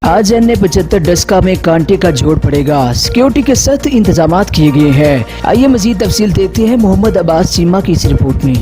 आज NA-75 डस्का में कांटे का जोड़ पड़ेगा। सिक्योरिटी के सख्त इंतजाम किए गए हैं। आइए मजीद तफसील देखते हैं मोहम्मद अब्बास चीमा की इस रिपोर्ट में।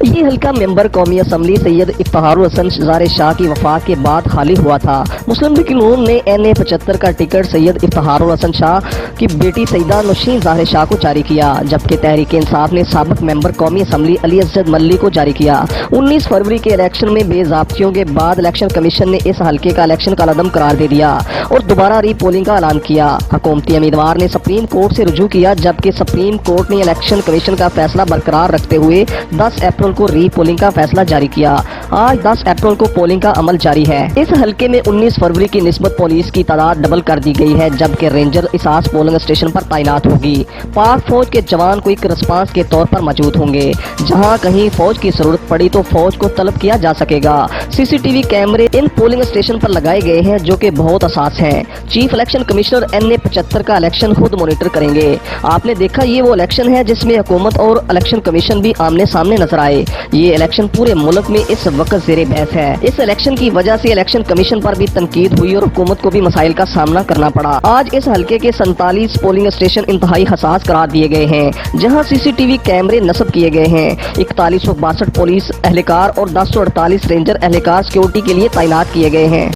ये हल्का मेंबर कौमी असम्बली सैयद इफ्तिखारुल हसन ज़ारे शाह की वफात के बाद खाली हुआ था। मुस्लिम लीग नून ने NA-75 का टिकट सैयद इफ्तिखारुल हसन शाह की बेटी सईदा नौशीन ज़ारे शाह को जारी किया, जबकि तहरीक इंसाफ ने साबिक मेंबर कौमी असम्बली अली असद मल्ली को जारी किया। 19 फरवरी के इलेक्शन में बेज़ाब्तियों के बाद इलेक्शन कमीशन ने इस हल्के का इलेक्शन का लदम करार दे दिया और दोबारा री पोलिंग का ऐलान किया। हुकूमती उम्मीदवार ने सुप्रीम कोर्ट से रुजू किया, जबकि सुप्रीम कोर्ट ने इलेक्शन कमीशन का फैसला बरकरार रखते हुए 10 अप्रैल को री पोलिंग का फैसला जारी किया। आज 10 अप्रैल को पोलिंग का अमल जारी है। इस हलके में 19 फरवरी की निस्बत पुलिस की तादाद डबल कर दी गई है, जबकि रेंजर इसास पोलिंग स्टेशन पर तैनात होगी। पाक फौज के जवान क्विक रिस्पांस के तौर पर मौजूद होंगे। जहां कहीं फौज की जरूरत पड़ी तो फौज को तलब किया जा सकेगा। CCTV कैमरे इन पोलिंग स्टेशन पर लगाए गए हैं, जो कि बहुत असास हैं। चीफ इलेक्शन कमिश्नर NA-75 का इलेक्शन खुद मॉनिटर करेंगे। आपने देखा, ये वो इलेक्शन है जिसमें हुकूमत और इलेक्शन कमीशन भी आमने सामने नजर आए। ये इलेक्शन पूरे मुल्क में इस वक्त ज़ेरे बहस है। इस इलेक्शन की वजह से इलेक्शन कमीशन पर भी तनकीद हुई और हुकूमत को भी मसाइल का सामना करना पड़ा। आज इस हल्के के 47 पोलिंग स्टेशन इंतहाई हसास करार दिए गए हैं, जहां CCTV कैमरे नस्ब किए गए हैं। 4162 पुलिस एहलकार और 1048 रेंजर एहलकार सिक्योरिटी के लिए तैनात किए गए हैं।